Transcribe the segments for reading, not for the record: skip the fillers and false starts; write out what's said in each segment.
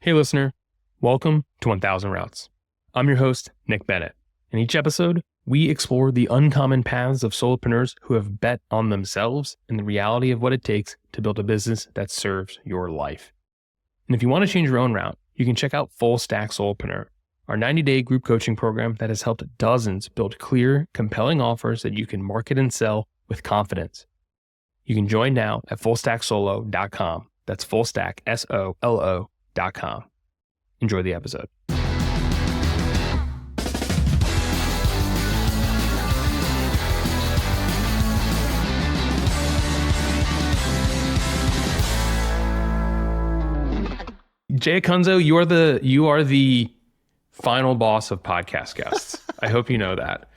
Hey listener, welcome to 1000 Routes. I'm your host, Nick Bennett. In each episode, we explore the uncommon paths of solopreneurs who have bet on themselves and the reality of what it takes to build a business that serves your life. And if you want to change your own route, you can check out Full Stack Solopreneur, our 90-day group coaching program that has helped dozens build clear, compelling offers that you can market and sell with confidence. You can join now at fullstacksolo.com. That's fullstacksolo.com. Enjoy the episode. Jay Acunzo, you are the final boss of podcast guests. I hope you know that.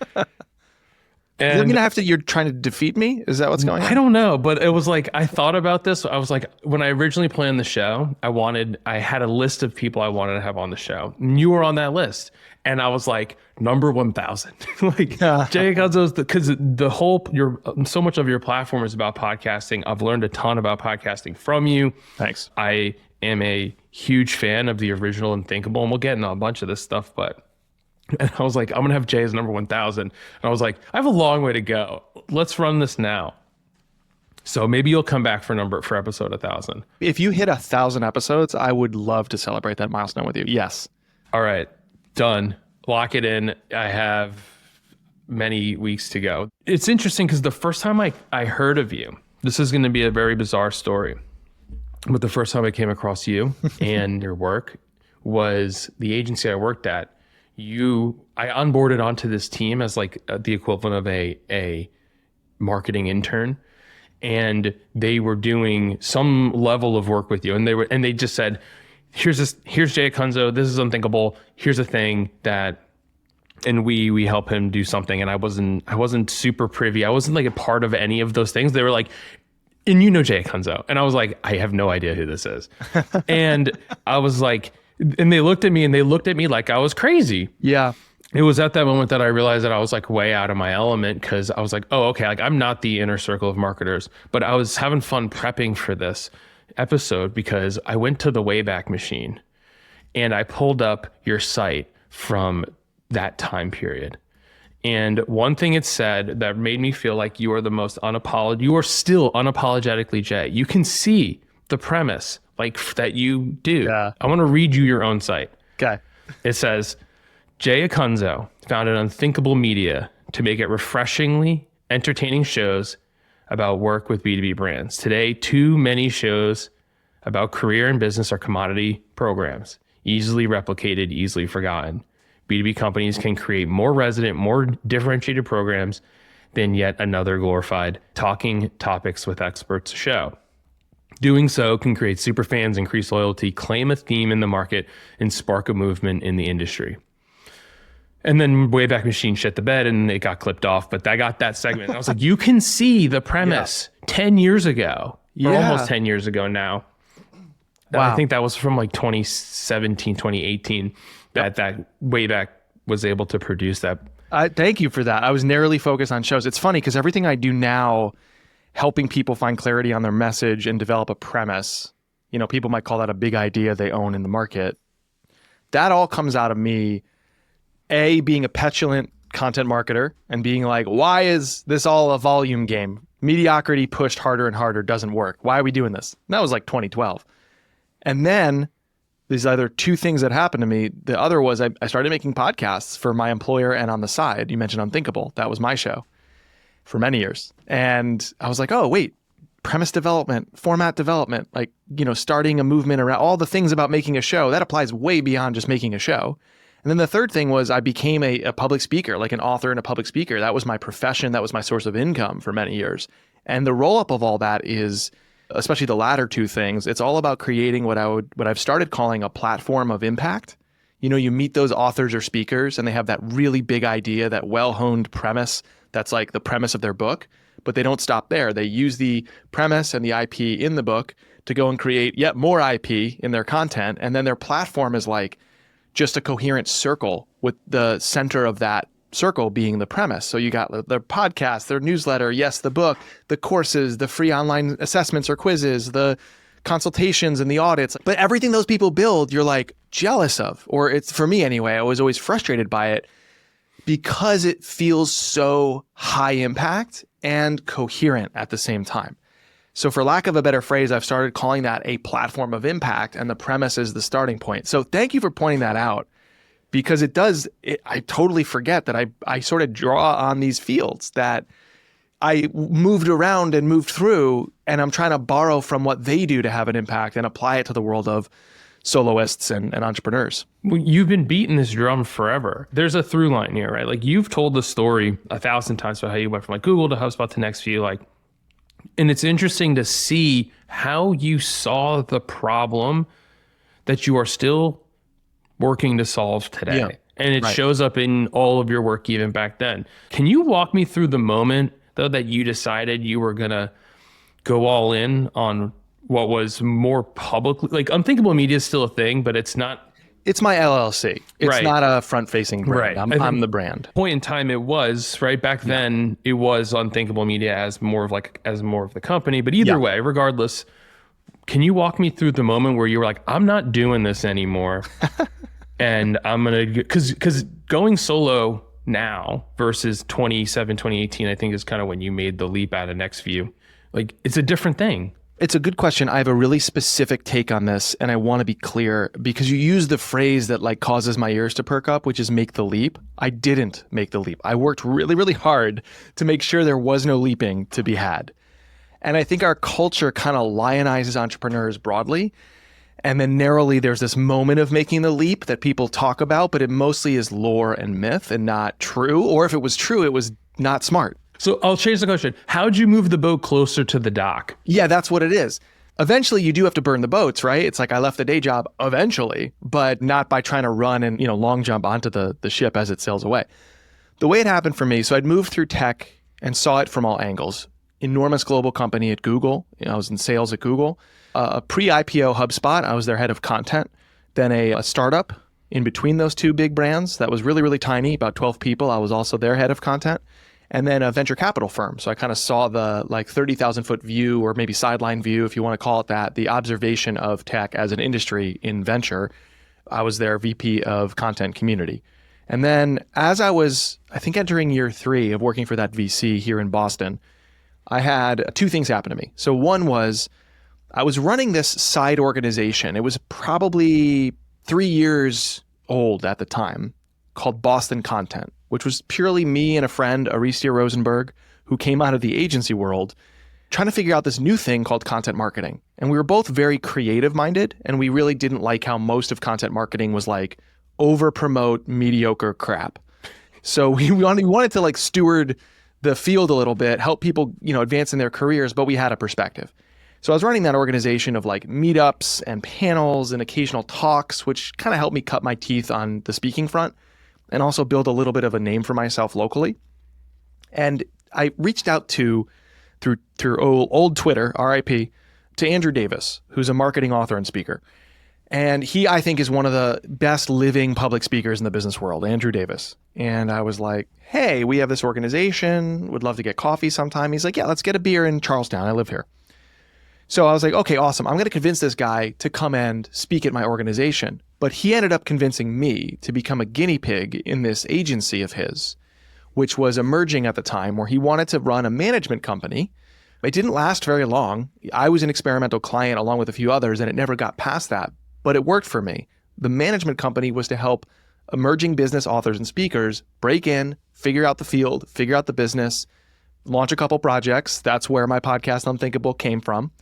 And you're trying to defeat me? Is that what's going on? I don't know, but it was like, I thought about this. I was like, when I originally planned the show, I had a list of people I wanted to have on the show. And you were on that list. And I was like, number 1000. Jay Acunzo's, because so much of your platform is about podcasting. I've learned a ton about podcasting from you. Thanks. I am a huge fan of the original Unthinkable, and we'll get into a bunch of this stuff, and I was like, I'm going to have Jay as number 1000. And I was like, I have a long way to go. Let's run this now. So maybe you'll come back for episode 1000. If you hit 1000 episodes, I would love to celebrate that milestone with you. Yes. All right. Done. Lock it in. I have many weeks to go. It's interesting because the first time I heard of you, this is going to be a very bizarre story, but the first time I came across you and your work was the agency I worked at. I onboarded onto this team as like the equivalent of a marketing intern, and they were doing some level of work with you, and they just said, here's Jay Acunzo, this is Unthinkable, here's a thing that, and we help him do something. And I wasn't super privy, I wasn't like a part of any of those things. They were like, and you know Jay Acunzo, and I was like, I have no idea who this is. And I was like, and they looked at me like I was crazy. Yeah. It was at that moment that I realized that I was like way out of my element, because I was like, oh, okay, like I'm not the inner circle of marketers. But I was having fun prepping for this episode because I went to the Wayback Machine and I pulled up your site from that time period. And one thing it said that made me feel like you are you are still unapologetically Jay. You can see the premise like that you do. Yeah. I want to read you your own site. Okay. It says, Jay Acunzo founded Unthinkable Media to make it refreshingly entertaining shows about work with B2B brands. Today, too many shows about career and business are commodity programs, easily replicated, easily forgotten. B2B companies can create more resonant, more differentiated programs than yet another glorified talking topics with experts show. Doing so can create super fans, increase loyalty, claim a theme in the market, and spark a movement in the industry. And then Wayback Machine shit the bed and it got clipped off, but I got that segment. And I was like, you can see the premise 10 years ago, or almost 10 years ago now. Wow. I think that was from like 2017, 2018, that Wayback was able to produce that. Thank you for that. I was narrowly focused on shows. It's funny because everything I do now, helping people find clarity on their message and develop a premise, people might call that a big idea they own in the market. That all comes out of me, being a petulant content marketer and being like, why is this all a volume game? Mediocrity pushed harder and harder doesn't work. Why are we doing this? And that was like 2012. And then these other two things that happened to me. The other was I started making podcasts for my employer and on the side. You mentioned Unthinkable. That was my show for many years. And I was like, oh, wait, premise development, format development, starting a movement around all the things about making a show. That applies way beyond just making a show. And then the third thing was I became a public speaker, like an author and a public speaker. That was my profession. That was my source of income for many years. And the roll-up of all that is, especially the latter two things, it's all about creating what I've started calling a platform of impact. You meet those authors or speakers and they have that really big idea, that well-honed premise that's like the premise of their book, but they don't stop there. They use the premise and the IP in the book to go and create yet more IP in their content. And then their platform is like just a coherent circle with the center of that circle being the premise. So you got their podcast, their newsletter, yes, the book, the courses, the free online assessments or quizzes, the consultations and the audits. But everything those people build, you're like jealous of, or it's, for me anyway, I was always frustrated by it because it feels so high impact and coherent at the same time. So for lack of a better phrase, I've started calling that a platform of impact, and the premise is the starting point. So thank you for pointing that out, because I totally forget that I sort of draw on these fields that I moved around and moved through, and I'm trying to borrow from what they do to have an impact and apply it to the world of soloists and entrepreneurs. Well, you've been beating this drum forever. There's a through line here, right? Like, you've told the story 1,000 times about how you went from like Google to HubSpot to NextView, and it's interesting to see how you saw the problem that you are still working to solve today. Yeah, and it right. shows up in all of your work even back then. Can you walk me through the moment, though, that you decided you were going to go all in on what was more publicly, like, Unthinkable Media is still a thing, but it's not. It's my LLC. It's Right. not a front-facing brand. Right. I'm the brand. Point in time it was, right? Back then it was Unthinkable Media as more of the company. But either way, regardless, can you walk me through the moment where you were like, I'm not doing this anymore, and I'm gonna, because going solo now versus 2018, I think is kind of when you made the leap out of NextView. Like, it's a different thing. It's a good question. I have a really specific take on this, and I want to be clear, because you use the phrase that like causes my ears to perk up, which is make the leap. I didn't make the leap. I worked really, really hard to make sure there was no leaping to be had. And I think our culture kind of lionizes entrepreneurs broadly. And then narrowly, there's this moment of making the leap that people talk about, but it mostly is lore and myth and not true. Or if it was true, it was not smart. So I'll change the question. How'd you move the boat closer to the dock? Yeah, that's what it is. Eventually, you do have to burn the boats, right? It's like I left the day job eventually, but not by trying to run and long jump onto the ship as it sails away. The way it happened for me, so I'd moved through tech and saw it from all angles. Enormous global company at Google. I was in sales at Google. A pre-IPO HubSpot, I was their head of content. Then a startup in between those two big brands that was really, really tiny, about 12 people. I was also their head of content. And then a venture capital firm. So I kind of saw the 30,000 foot view, or maybe sideline view, if you want to call it that, the observation of tech as an industry in venture. I was their VP of content community. And then as I was, I think, entering year 3 of working for that VC here in Boston, I had 2 things happen to me. So one was I was running this side organization. It was probably 3 years old at the time, called Boston Content, which was purely me and a friend, Aristia Rosenberg, who came out of the agency world, trying to figure out this new thing called content marketing. And we were both very creative minded, and we really didn't like how most of content marketing was like over promote mediocre crap. So we wanted to steward the field a little bit, help people, advance in their careers, but we had a perspective. So I was running that organization of meetups and panels and occasional talks, which kind of helped me cut my teeth on the speaking front and also build a little bit of a name for myself locally. And I reached out through old Twitter, RIP, to Andrew Davis, who's a marketing author and speaker. And he, I think, is one of the best living public speakers in the business world, Andrew Davis. And I was like, hey, we have this organization, would love to get coffee sometime. He's like, yeah, let's get a beer in Charlestown. I live here. So I was like, okay, awesome. I'm going to convince this guy to come and speak at my organization. But he ended up convincing me to become a guinea pig in this agency of his, which was emerging at the time, where he wanted to run a management company. It didn't last very long. I was an experimental client along with a few others, and it never got past that. But it worked for me. The management company was to help emerging business authors and speakers break in, figure out the field, figure out the business, launch a couple projects. That's where my podcast Unthinkable came from.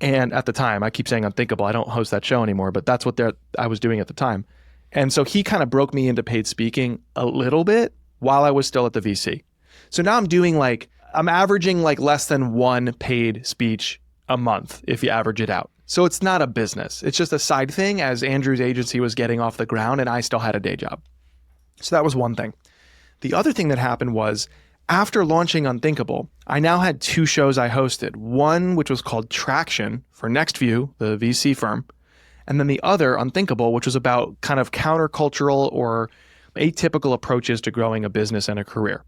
And at the time, I keep saying Unthinkable, I don't host that show anymore, but that's what I was doing at the time. And so he kind of broke me into paid speaking a little bit while I was still at the VC. So now I'm averaging less than 1 paid speech a month if you average it out. So it's not a business. It's just a side thing as Andrew's agency was getting off the ground and I still had a day job. So that was one thing. The other thing that happened was, after launching Unthinkable, I now had 2 shows I hosted. One, which was called Traction for NextView, the VC firm, and then the other, Unthinkable, which was about kind of countercultural or atypical approaches to growing a business and a career.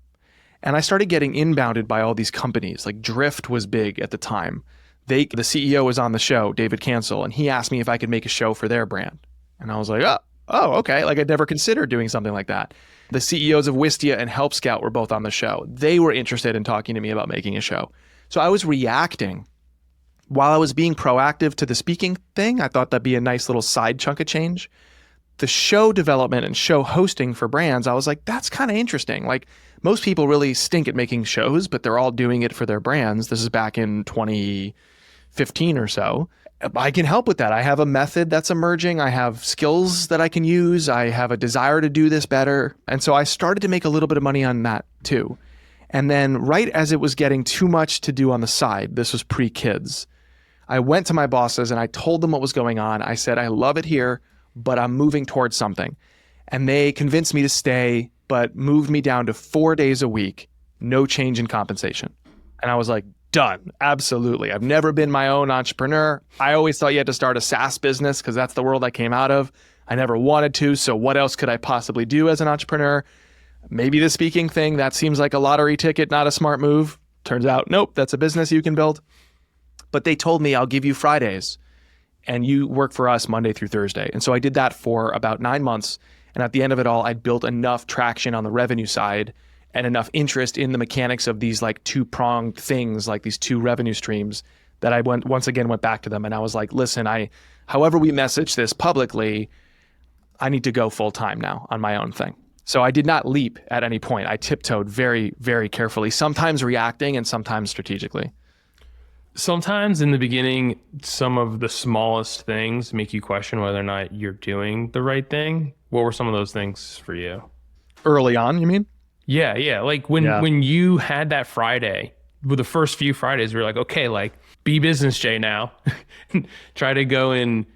And I started getting inbounded by all these companies. Like Drift was big at the time. the CEO was on the show, David Cancel, and he asked me if I could make a show for their brand. And I was like, oh, okay. Like I'd never considered doing something like that. The CEOs of Wistia and Help Scout were both on the show. They were interested in talking to me about making a show. So I was reacting while I was being proactive to the speaking thing. I thought that'd be a nice little side chunk of change. The show development and show hosting for brands, I was like, that's kind of interesting. Like most people really stink at making shows, but they're all doing it for their brands. This is back in 2015 or so. I can help with that. I have a method that's emerging. I have skills that I can use. I have a desire to do this better. And so I started to make a little bit of money on that too. And then right as it was getting too much to do on the side, this was pre-kids, I went to my bosses and I told them what was going on. I said, I love it here, but I'm moving towards something. And they convinced me to stay, but moved me down to 4 days a week, no change in compensation. And I was like, done. Absolutely. I've never been my own entrepreneur. I always thought you had to start a SaaS business because that's the world I came out of. I never wanted to. So what else could I possibly do as an entrepreneur? Maybe the speaking thing, that seems like a lottery ticket, not a smart move. Turns out, nope, that's a business you can build. But they told me, I'll give you Fridays and you work for us Monday through Thursday. And so I did that for about 9 months. And at the end of it all, I'd built enough traction on the revenue side and enough interest in the mechanics of these like two-pronged things, like these two revenue streams, that I once again went back to them and I was like, listen, however we message this publicly, I need to go full time now on my own thing. So I did not leap at any point. I tiptoed very, very carefully, sometimes reacting and sometimes strategically. Sometimes in the beginning, some of the smallest things make you question whether or not you're doing the right thing. What were some of those things for you? Early on, you mean? Yeah. Like when you had that Friday, with the first few Fridays, we were like, okay, like be business Jay now. Try to go and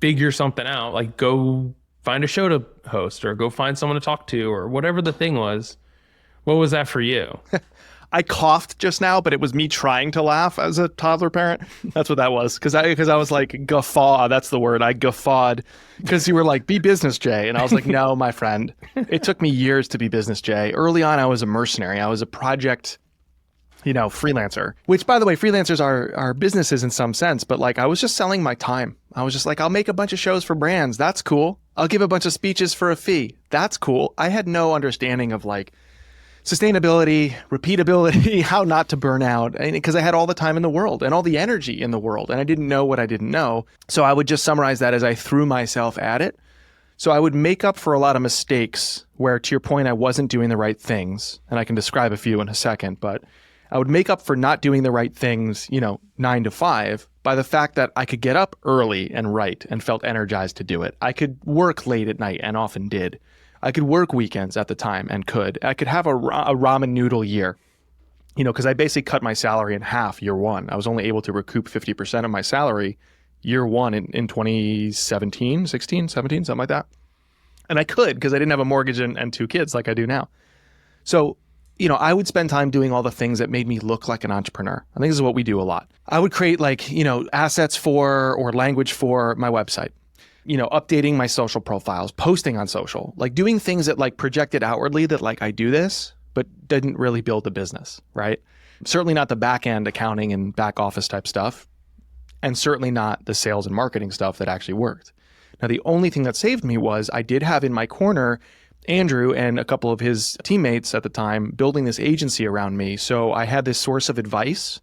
figure something out. Like go find a show to host or go find someone to talk to or whatever the thing was. What was that for you? I coughed just now, but it was me trying to laugh as a toddler parent. That's what that was. Because I was like, guffaw, that's the word. I guffawed because you were like, be business Jay. And I was like, no, my friend. It took me years to be business Jay. Early on, I was a mercenary. I was a project, freelancer, which by the way, freelancers are businesses in some sense, but like I was just selling my time. I was just like, I'll make a bunch of shows for brands. That's cool. I'll give a bunch of speeches for a fee. That's cool. I had no understanding of like sustainability, repeatability, how not to burn out, because I had all the time in the world and all the energy in the world, and I didn't know what I didn't know. So I would just summarize that as I threw myself at it. So I would make up for a lot of mistakes where, to your point, I wasn't doing the right things, and I can describe a few in a second, but I would make up for not doing the right things, 9 to 5, by the fact that I could get up early and write and felt energized to do it. I could work late at night and often did. I could work weekends at the time and could. I could have a ramen noodle year, because I basically cut my salary in half year one. I was only able to recoup 50% of my salary year one in 2017, 16, 17, something like that. And I could because I didn't have a mortgage and 2 kids like I do now. So, I would spend time doing all the things that made me look like an entrepreneur. I think this is what we do a lot. I would create assets for or language for my website. Updating my social profiles, posting on social, like doing things that like projected outwardly that like I do this, but didn't really build a business, right? Certainly not the back end accounting and back office type stuff, and certainly not the sales and marketing stuff that actually worked. Now, the only thing that saved me was I did have in my corner Andrew and a couple of his teammates at the time building this agency around me. So I had this source of advice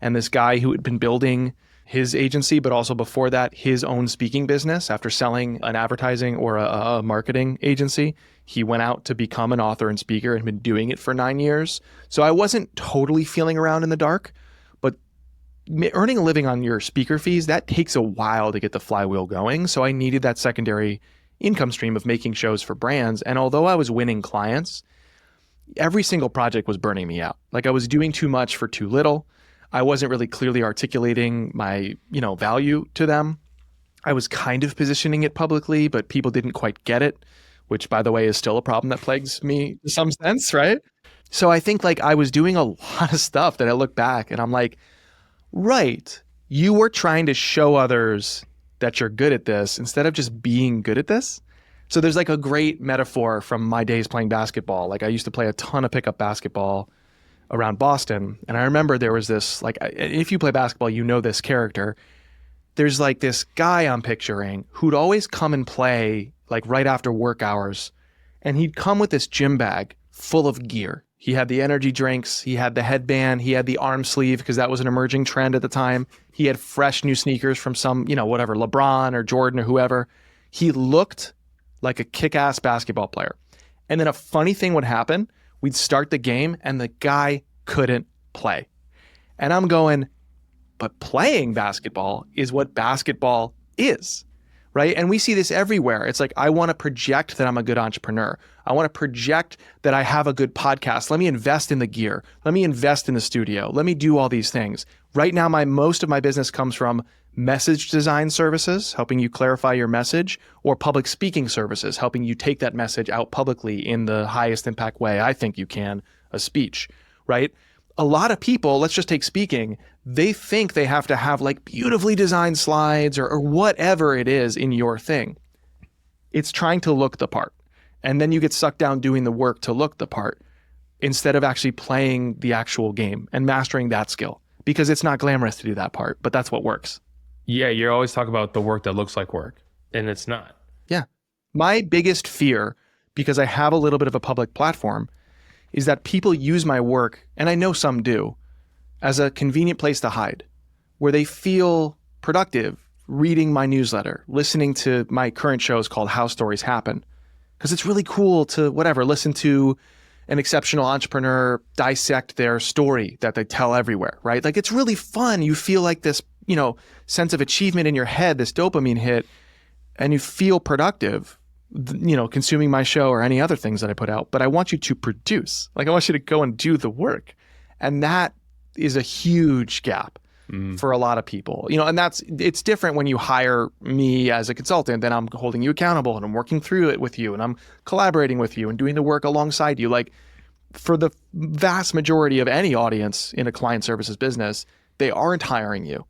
and this guy who had been building his agency, but also before that, his own speaking business. After selling an advertising or a marketing agency, he went out to become an author and speaker and been doing it for 9 years. So I wasn't totally feeling around in the dark, but earning a living on your speaker fees, that takes a while to get the flywheel going. So I needed that secondary income stream of making shows for brands. And although I was winning clients, every single project was burning me out. Like I was doing too much for too little. I wasn't really clearly articulating my, value to them. I was kind of positioning it publicly, but people didn't quite get it, which by the way is still a problem that plagues me to some sense, right? So I think like I was doing a lot of stuff that I look back and I'm like, right, you were trying to show others that you're good at this instead of just being good at this. So there's like a great metaphor from my days playing basketball. Like I used to play a ton of pickup basketball around Boston. And I remember there was this, like, if you play basketball, you know this character. There's like this guy I'm picturing who'd always come and play like right after work hours. And he'd come with this gym bag full of gear. He had the energy drinks, he had the headband, he had the arm sleeve because that was an emerging trend at the time. He had fresh new sneakers from some, whatever, LeBron or Jordan or whoever. He looked like a kick-ass basketball player. And then a funny thing would happen. We'd start the game and the guy couldn't play. And I'm going, but playing basketball is what basketball is, right? And we see this everywhere. It's like, I want to project that I'm a good entrepreneur. I want to project that I have a good podcast. Let me invest in the gear. Let me invest in the studio. Let me do all these things. Right now, most of my business comes from message design services, helping you clarify your message, or public speaking services, helping you take that message out publicly in the highest impact way I think you can, a speech, right? A lot of people, let's just take speaking, they think they have to have like beautifully designed slides or whatever it is in your thing. It's trying to look the part. And then you get sucked down doing the work to look the part instead of actually playing the actual game and mastering that skill, because it's not glamorous to do that part, but that's what works. Yeah, you're always talking about the work that looks like work, and it's not. Yeah. My biggest fear, because I have a little bit of a public platform, is that people use my work, and I know some do, as a convenient place to hide, where they feel productive reading my newsletter, listening to my current shows called How Stories Happen, because it's really cool to listen to an exceptional entrepreneur dissect their story that they tell everywhere, right? Like, it's really fun. You feel like this, sense of achievement in your head, this dopamine hit, and you feel productive, consuming my show or any other things that I put out. But I want you to produce. Like, I want you to go and do the work. And that is a huge gap for a lot of people, and it's different when you hire me as a consultant, then I'm holding you accountable and I'm working through it with you and I'm collaborating with you and doing the work alongside you. Like, for the vast majority of any audience in a client services business, they aren't hiring you.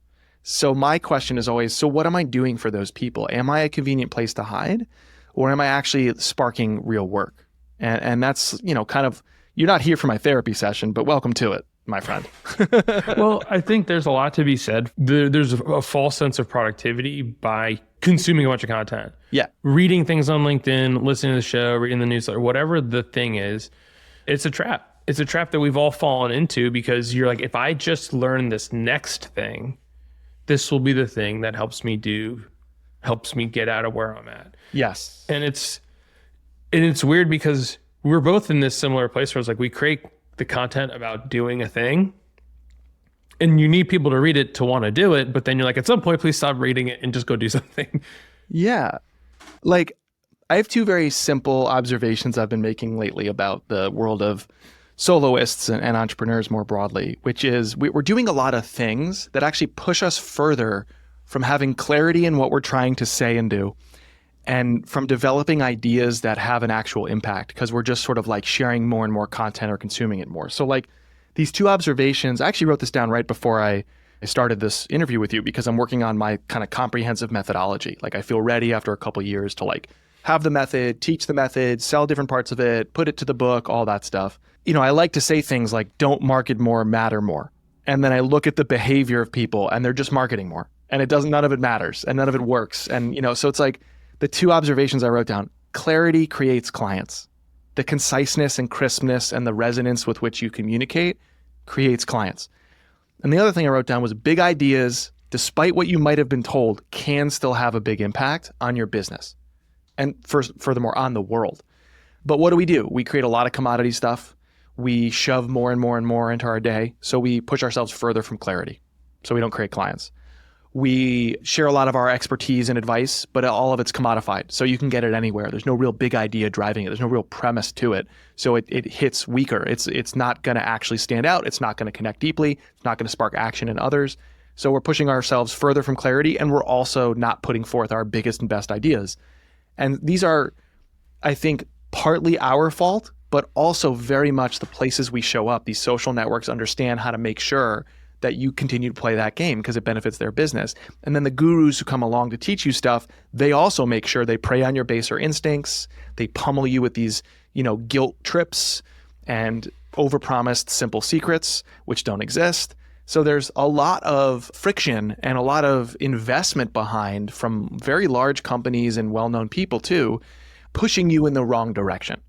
So my question is always, so what am I doing for those people? Am I a convenient place to hide, or am I actually sparking real work? And that's, kind of, you're not here for my therapy session, but welcome to it, my friend. Well, I think there's a lot to be said. There's a false sense of productivity by consuming a bunch of content. Yeah. Reading things on LinkedIn, listening to the show, reading the newsletter, whatever the thing is, it's a trap. It's a trap that we've all fallen into, because you're like, if I just learn this next thing, this will be the thing that helps me get out of where I'm at. Yes. And it's weird because we're both in this similar place where it's like, we create the content about doing a thing and you need people to read it to want to do it. But then you're like, at some point, please stop reading it and just go do something. Yeah. Like, I have two very simple observations I've been making lately about the world of soloists and entrepreneurs more broadly, which is we're doing a lot of things that actually push us further from having clarity in what we're trying to say and do, and from developing ideas that have an actual impact, because we're just sort of like sharing more and more content or consuming it more. So like these two observations, I actually wrote this down right before I started this interview with you, because I'm working on my kind of comprehensive methodology. Like, I feel ready after a couple of years to like have the method, teach the method, sell different parts of it, put it to the book, all that stuff. I like to say things like, don't market more, matter more. And then I look at the behavior of people and they're just marketing more, and none of it matters and none of it works. And, so it's like the two observations I wrote down: clarity creates clients. The conciseness and crispness and the resonance with which you communicate creates clients. And the other thing I wrote down was big ideas, despite what you might have been told, can still have a big impact on your business. And furthermore, on the world. But what do? We create a lot of commodity stuff. We shove more and more and more into our day. So we push ourselves further from clarity. So we don't create clients. We share a lot of our expertise and advice, but all of it's commodified. So you can get it anywhere. There's no real big idea driving it. There's no real premise to it. So it hits weaker. It's not going to actually stand out. It's not going to connect deeply. It's not going to spark action in others. So we're pushing ourselves further from clarity, and we're also not putting forth our biggest and best ideas. And these are, I think, partly our fault, but also very much the places we show up. These social networks understand how to make sure that you continue to play that game because it benefits their business. And then the gurus who come along to teach you stuff, they also make sure they prey on your baser instincts. They pummel you with these, guilt trips and overpromised simple secrets, which don't exist. So there's a lot of friction and a lot of investment behind from very large companies and well-known people too, pushing you in the wrong direction.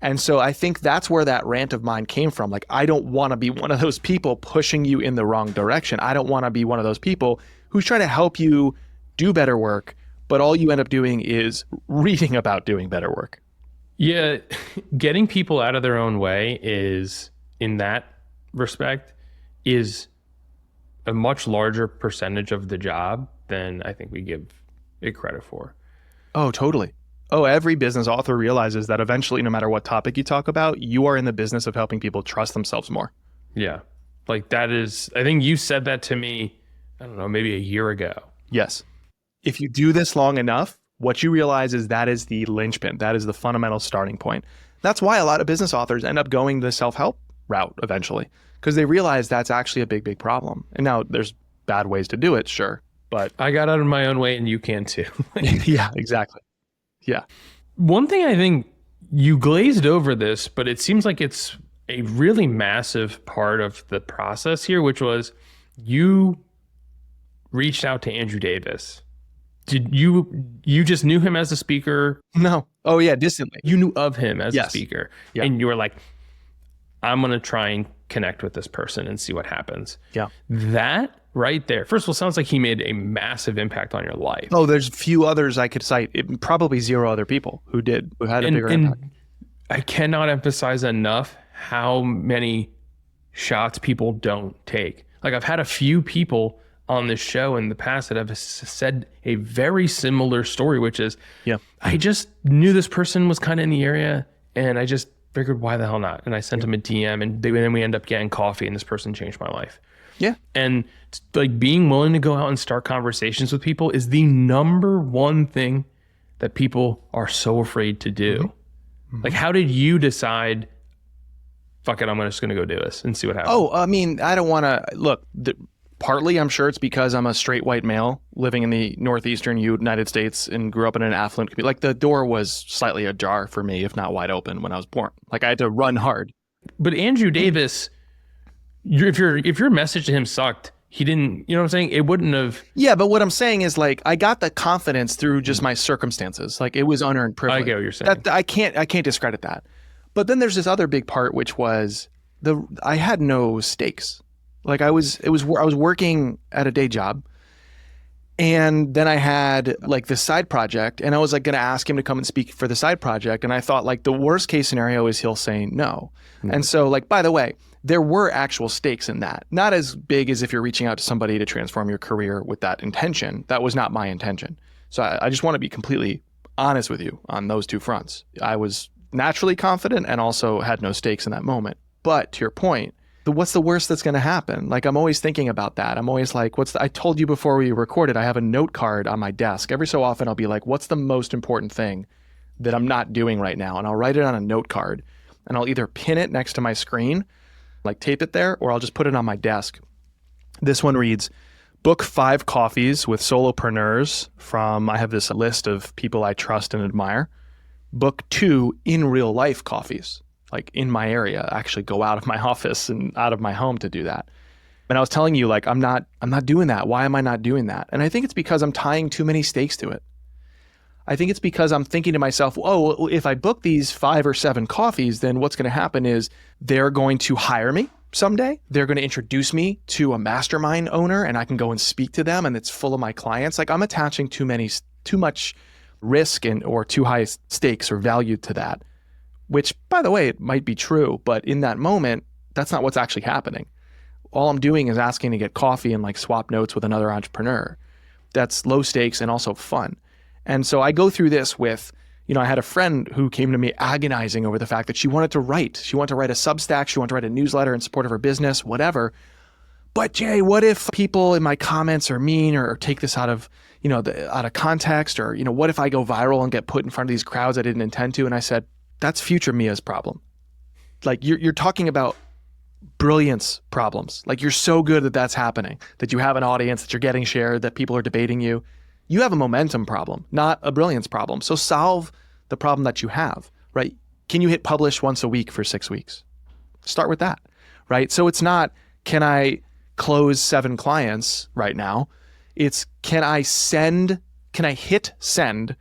And so I think that's where that rant of mine came from. Like, I don't want to be one of those people pushing you in the wrong direction. I don't want to be one of those people who's trying to help you do better work, but all you end up doing is reading about doing better work. Yeah, getting people out of their own way is, in that respect, is a much larger percentage of the job than I think we give it credit for. Oh, totally. Oh, every business author realizes that eventually, no matter what topic you talk about, you are in the business of helping people trust themselves more. Yeah. Like that is, I think you said that to me, I don't know, maybe a year ago. Yes. If you do this long enough, what you realize is that is the linchpin. That is the fundamental starting point. That's why a lot of business authors end up going the self-help route eventually, because they realize that's actually a big, big problem. And now there's bad ways to do it, sure, but I got out of my own way and you can too. yeah, exactly. Yeah. One thing I think you glazed over this, but it seems like it's a really massive part of the process here, which was you reached out to Andrew Davis. Did you just knew him as a speaker? No. Oh yeah, distantly. You knew of him as Yes. a speaker. Yeah. And you were like, I'm going to try and connect with this person and see what happens. Yeah. That right there, first of all, sounds like he made a massive impact on your life. Oh, there's few others I could cite. Probably zero other people who had a bigger impact. I cannot emphasize enough how many shots people don't take. Like I've had a few people on this show in the past that have said a very similar story, which is, Yeah. I just knew this person was kind of in the area and I just figured, why the hell not? And I sent him a DM and then we end up getting coffee and this person changed my life. Yeah. And like being willing to go out and start conversations with people is the number one thing that people are so afraid to do. Mm-hmm. Like, how did you decide, fuck it, I'm just going to go do this and see what happens? Oh, I mean, I don't want to look. Partly, I'm sure it's because I'm a straight white male living in the northeastern United States and grew up in an affluent community. Like the door was slightly ajar for me, if not wide open, when I was born. Like I had to run hard. But Andrew Davis, if your message to him sucked, he didn't, you know what I'm saying? It wouldn't have. Yeah, but what I'm saying is like I got the confidence through just my circumstances. Like it was unearned privilege. I get what you're saying. I can't discredit that. But then there's this other big part, which was I had no stakes. Like I was working at a day job, and then I had like this side project, and I was like going to ask him to come and speak for the side project, and I thought like the worst case scenario is he'll say no. Mm-hmm. And so like, by the way, there were actual stakes in that. Not as big as if you're reaching out to somebody to transform your career with that intention. That was not my intention. So I just want to be completely honest with you on those two fronts. I was naturally confident and also had no stakes in that moment. But to your point, what's the worst that's going to happen? Like I'm always thinking about that. I'm always like, I told you before we recorded, I have a note card on my desk. Every so often I'll be like, what's the most important thing that I'm not doing right now? And I'll write it on a note card and I'll either pin it next to my screen, like tape it there, or I'll just put it on my desk. This one reads, book 5 coffees with solopreneurs from, I have this list of people I trust and admire. Book 2 in real life coffees. Like in my area, actually go out of my office and out of my home to do that. And I was telling you, like, I'm not doing that. Why am I not doing that? And I think it's because I'm tying too many stakes to it. I think it's because I'm thinking to myself, oh, if I book these 5 or 7 coffees, then what's going to happen is they're going to hire me someday. They're going to introduce me to a mastermind owner and I can go and speak to them and it's full of my clients. Like I'm attaching too much risk or too high stakes or value to that. Which, by the way, it might be true, but in that moment, that's not what's actually happening. All I'm doing is asking to get coffee and like swap notes with another entrepreneur. That's low stakes and also fun. And so I go through this with, I had a friend who came to me agonizing over the fact that she wanted to write. She wanted to write a Substack. She wanted to write a newsletter in support of her business, whatever. But Jay, what if people in my comments are mean or take this out of, out of context? Or, what if I go viral and get put in front of these crowds I didn't intend to? And I said, that's future Mia's problem. Like you're talking about brilliance problems. Like you're so good that that's happening, that you have an audience, that you're getting shared, that people are debating you. You have a momentum problem, not a brilliance problem. So solve the problem that you have, right? Can you hit publish once a week for 6 weeks? Start with that, right? So it's not, can I close 7 clients right now? It's, can I hit send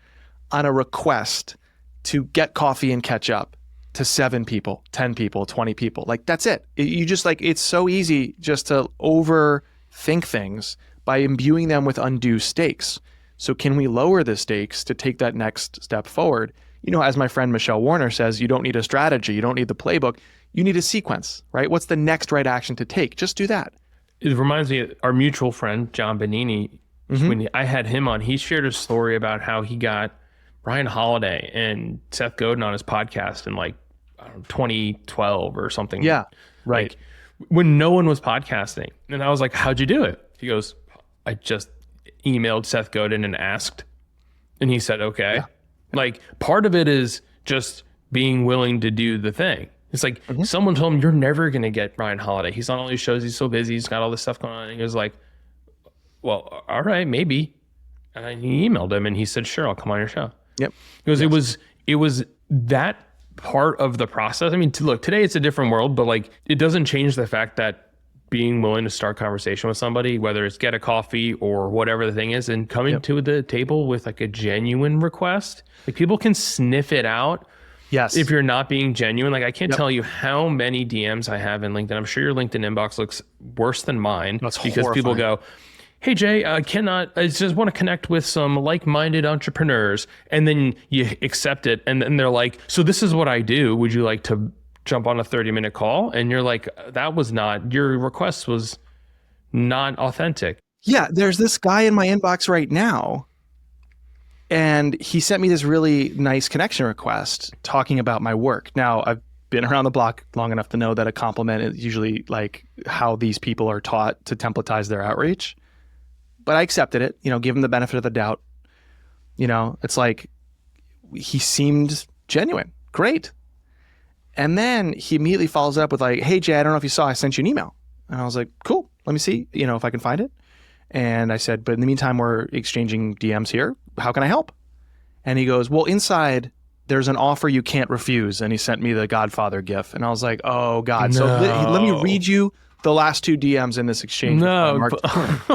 on a request to get coffee and catch up to 7 people, 10 people, 20 people? Like, that's it. You just like, it's so easy just to overthink things by imbuing them with undue stakes. So can we lower the stakes to take that next step forward? You know, as my friend Michelle Warner says, you don't need a strategy. You don't need the playbook. You need a sequence, right? What's the next right action to take? Just do that. It reminds me of our mutual friend, John Benini. When I had him on, he shared a story about how he got Ryan Holiday and Seth Godin on his podcast in like, I don't know, 2012 or something. Yeah, right. Like, when no one was podcasting. And I was like, how'd you do it? He goes, I just emailed Seth Godin and asked. And he said, okay. Yeah. Like, part of it is just being willing to do the thing. It's like, someone told him, you're never going to get Ryan Holiday. He's on all these shows. He's so busy. He's got all this stuff going on. And he was like, well, all right, maybe. And he emailed him and he said, sure, I'll come on your show. Yep. Because it was that part of the process. I mean, look, today it's a different world, but like, it doesn't change the fact that being willing to start conversation with somebody, whether it's get a coffee or whatever the thing is, and coming to the table with like a genuine request, like people can sniff it out. Yes. If you're not being genuine, like I can't tell you how many DMs I have in LinkedIn. I'm sure your LinkedIn inbox looks worse than mine. That's because horrifying. People go, hey Jay, I just want to connect with some like-minded entrepreneurs. And then you accept it. And then they're like, so this is what I do. Would you like to jump on a 30-minute call? And you're like, your request was not authentic. Yeah. There's this guy in my inbox right now, and he sent me this really nice connection request talking about my work. Now, I've been around the block long enough to know that a compliment is usually like how these people are taught to templatize their outreach. But I accepted it, give him the benefit of the doubt. It's like, he seemed genuine. Great. And then he immediately follows up with like, hey Jay, I don't know if you saw, I sent you an email. And I was like, cool, let me see, if I can find it. And I said, but in the meantime, we're exchanging DMs here. How can I help? And he goes, well, inside there's an offer you can't refuse. And he sent me the Godfather gif. And I was like, oh God. No. So let me read you the last 2 DMs in this exchange. No.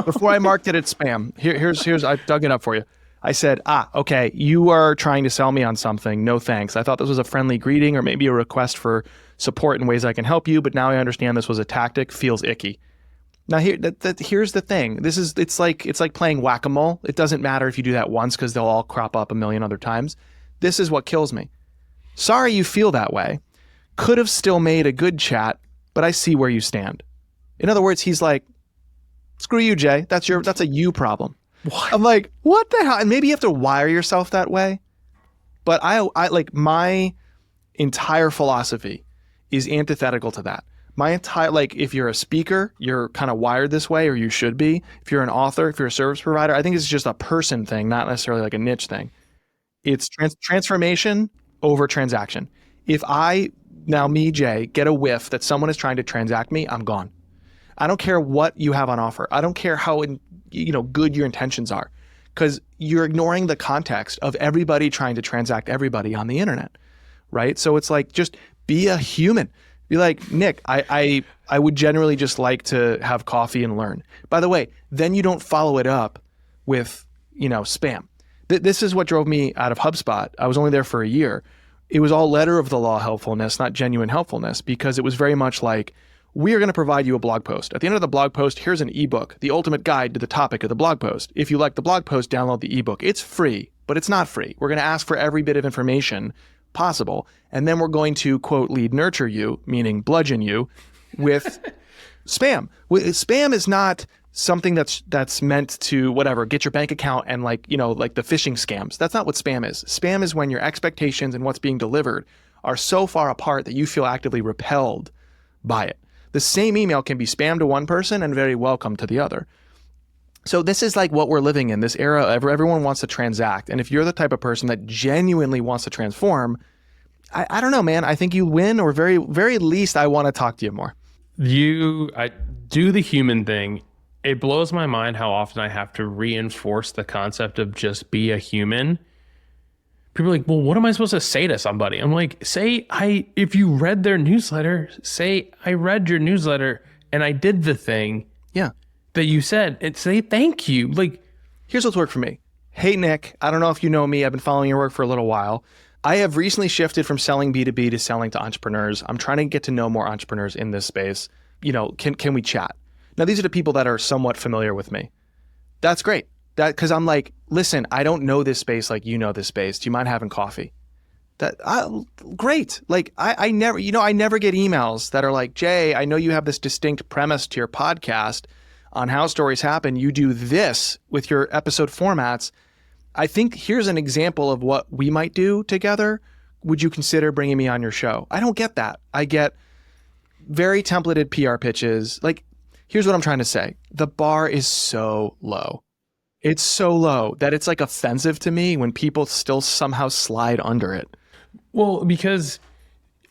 Before I marked it as spam. Here's, I dug it up for you. I said, okay, you are trying to sell me on something. No thanks. I thought this was a friendly greeting or maybe a request for support in ways I can help you, but now I understand this was a tactic. Feels icky. Now here's the thing. It's like playing whack-a-mole. It doesn't matter if you do that once because they'll all crop up a million other times. This is what kills me. Sorry you feel that way. Could have still made a good chat, but I see where you stand. In other words, he's like, screw you, Jay. That's a you problem. What? I'm like, what the hell? And maybe you have to wire yourself that way. But I like, my entire philosophy is antithetical to that. My entire, like, if you're a speaker, you're kind of wired this way, or you should be. If you're an author, if you're a service provider, I think it's just a person thing, not necessarily like a niche thing. It's transformation over transaction. If me, Jay, get a whiff that someone is trying to transact me, I'm gone. I don't care what you have on offer. I don't care how good your intentions are, because you're ignoring the context of everybody trying to transact everybody on the internet, right? So it's like, just be a human. Be like, Nick, I would generally just like to have coffee and learn. By the way, then you don't follow it up with, spam. This is what drove me out of HubSpot. I was only there for a year. It was all letter of the law helpfulness, not genuine helpfulness, because it was very much like, we are going to provide you a blog post. At the end of the blog post, here's an ebook, the ultimate guide to the topic of the blog post. If you like the blog post, download the ebook. It's free, but it's not free. We're going to ask for every bit of information possible. And then we're going to, quote, lead nurture you, meaning bludgeon you, with spam. Spam is not something that's meant to, whatever, get your bank account and like the phishing scams. That's not what spam is. Spam is when your expectations and what's being delivered are so far apart that you feel actively repelled by it. The same email can be spam to one person and very welcome to the other. So this is like what we're living in, this era. Everyone wants to transact. And if you're the type of person that genuinely wants to transform, I don't know, man. I think you win, or very, very least, I want to talk to you more. I do the human thing. It blows my mind how often I have to reinforce the concept of just be a human. people are like, well, what am I supposed to say to somebody? I'm like, if you read their newsletter, say I read your newsletter and I did the thing Yeah. that you said, and say thank you. Like, here's what's worked for me. Hey, Nick, I don't know if you know me. I've been following your work for a little while. I have recently shifted from selling B2B to selling to entrepreneurs. I'm trying to get to know more entrepreneurs in this space. Can we chat? Now, these are the people that are somewhat familiar with me. That's great. Because I'm like, listen, I don't know this space like you know this space. Do you mind having coffee? Great. Like I never get emails that are like, Jay, I know you have this distinct premise to your podcast on how stories happen. You do this with your episode formats. I think here's an example of what we might do together. Would you consider bringing me on your show? I don't get that. I get very templated PR pitches. Like, here's what I'm trying to say. The bar is so low. It's so low that it's like offensive to me when people still somehow slide under it. well, because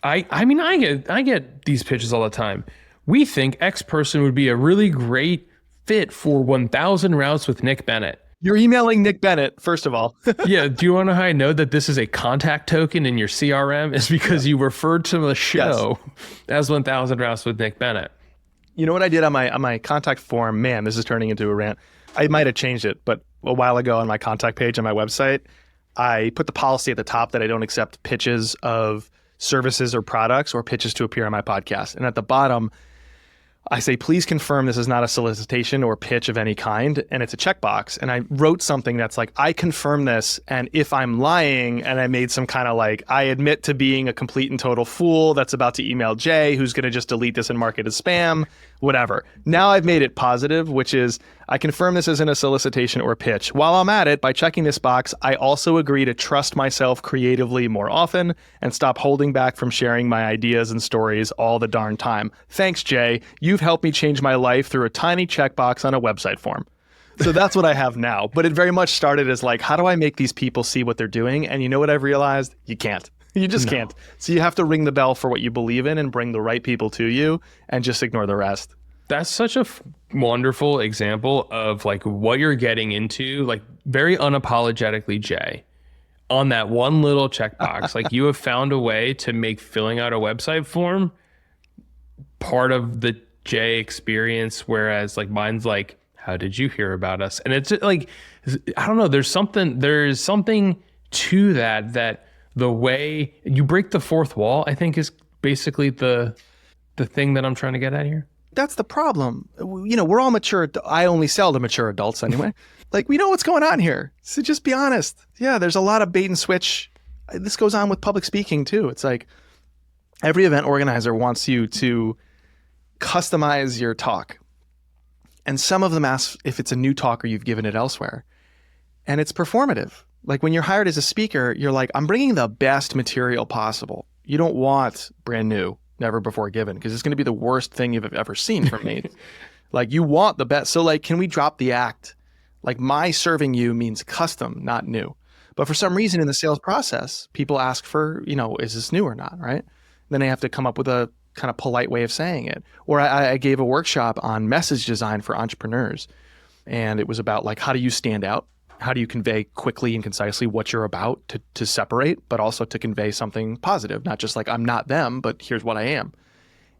I get these pitches all the time. We think X person would be a really great fit for 1,000 routes with Nick Bennett. You're emailing Nick Bennett, first of all. Yeah. Do you want to know how I know that this is a contact token in your CRM? It's because you referred to the show as 1,000 routes with Nick Bennett. You know what I did on my contact form? Man, this is turning into a rant. I might have changed it, but a while ago on my contact page on my website, I put the policy at the top that I don't accept pitches of services or products or pitches to appear on my podcast. And at the bottom, I say, please confirm this is not a solicitation or pitch of any kind. And it's a checkbox. And I wrote something that's like, I confirm this. And if I'm lying, and I made some kind of like, I admit to being a complete and total fool that's about to email Jay, who's going to just delete this and mark it as spam, whatever. Now I've made it positive, which is, I confirm this isn't a solicitation or pitch. While I'm at it, by checking this box, I also agree to trust myself creatively more often and stop holding back from sharing my ideas and stories all the darn time. Thanks, Jay. You've helped me change my life through a tiny checkbox on a website form. So that's what I have now. But it very much started as like, how do I make these people see what they're doing? And you know what I've realized? You can't. You just can't. So you have to ring the bell for what you believe in and bring the right people to you and just ignore the rest. That's such a wonderful example of like what you're getting into, like very unapologetically Jay, on that one little checkbox. Like you have found a way to make filling out a website form part of the Jay experience, whereas like mine's like, how did you hear about us? And it's like, I don't know, there's something to that the way you break the fourth wall, I think is basically the thing that I'm trying to get at here. That's the problem. We're all mature. I only sell to mature adults anyway. Like, we know what's going on here. So just be honest. Yeah, there's a lot of bait and switch. This goes on with public speaking too. It's like every event organizer wants you to customize your talk. And some of them ask if it's a new talk or you've given it elsewhere. And it's performative. Like when you're hired as a speaker, you're like, I'm bringing the best material possible. You don't want brand new, never before given, because it's going to be the worst thing you've ever seen from me. Like you want the best. So like, can we drop the act? Like my serving you means custom, not new. But for some reason in the sales process, people ask for, is this new or not, right? Then they have to come up with a kind of polite way of saying it. Or I gave a workshop on message design for entrepreneurs. And it was about like, how do you stand out? How do you convey quickly and concisely what you're about to separate, but also to convey something positive, not just like, I'm not them, but here's what I am.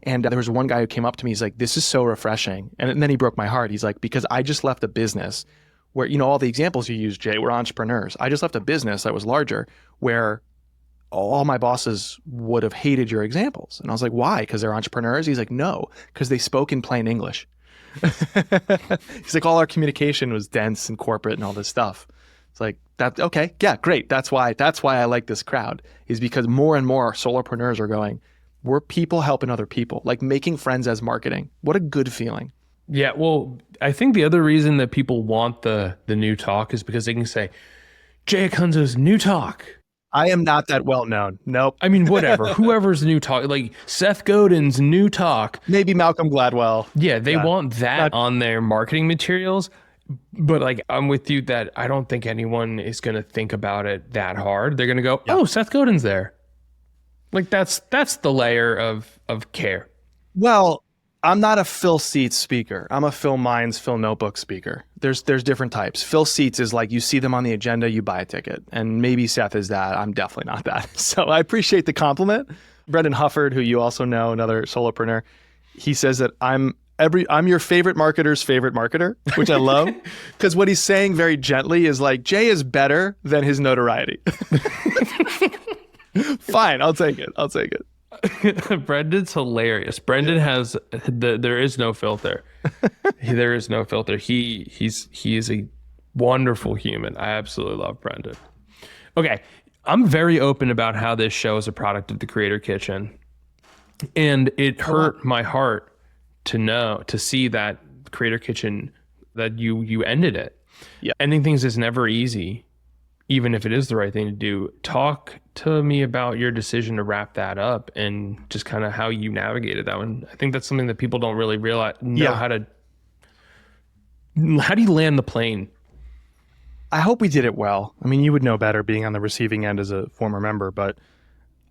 And there was one guy who came up to me, he's like, this is so refreshing. And then he broke my heart. He's like, because I just left a business where, all the examples you used, Jay, were entrepreneurs. I just left a business that was larger where all my bosses would have hated your examples. And I was like, why? Because they're entrepreneurs? He's like, no, because they spoke in plain English. He's like, all our communication was dense and corporate and all this stuff. It's like, that, okay, yeah, great. That's why I like this crowd, is because more and more solopreneurs are going, we're people helping other people, like making friends as marketing. What a good feeling. Yeah, well, I think the other reason that people want the new talk is because they can say, Jay Acunzo's new talk. I am not that well known. Nope. I mean, whatever. Whoever's new talk, like Seth Godin's new talk. Maybe Malcolm Gladwell. Yeah, they want that on their marketing materials. But like, I'm with you that I don't think anyone is going to think about it that hard. They're going to go, oh, Seth Godin's there. Like that's the layer of care. Well, I'm not a fill seats speaker. I'm a fill minds, fill notebooks speaker. There's different types. Fill seats is like you see them on the agenda, you buy a ticket. And maybe Seth is that. I'm definitely not that. So I appreciate the compliment. Brendan Hufford, who you also know, another solopreneur, he says that I'm your favorite marketer's favorite marketer, which I love. Because what he's saying very gently is like, Jay is better than his notoriety. Fine, I'll take it. Brendan's hilarious. Brendan has there is no filter. There is no filter. He is a wonderful human. I absolutely love Brendan. Okay, I'm very open about how this show is a product of the Creator Kitchen, and it hurt my heart to see that Creator Kitchen, that you ended it. Yeah, ending things is never easy, even if it is the right thing to do. Talk to me about your decision to wrap that up and just kind of how you navigated that one. I think that's something that people don't really know how do you land the plane? I hope we did it well. I mean, you would know better being on the receiving end as a former member, but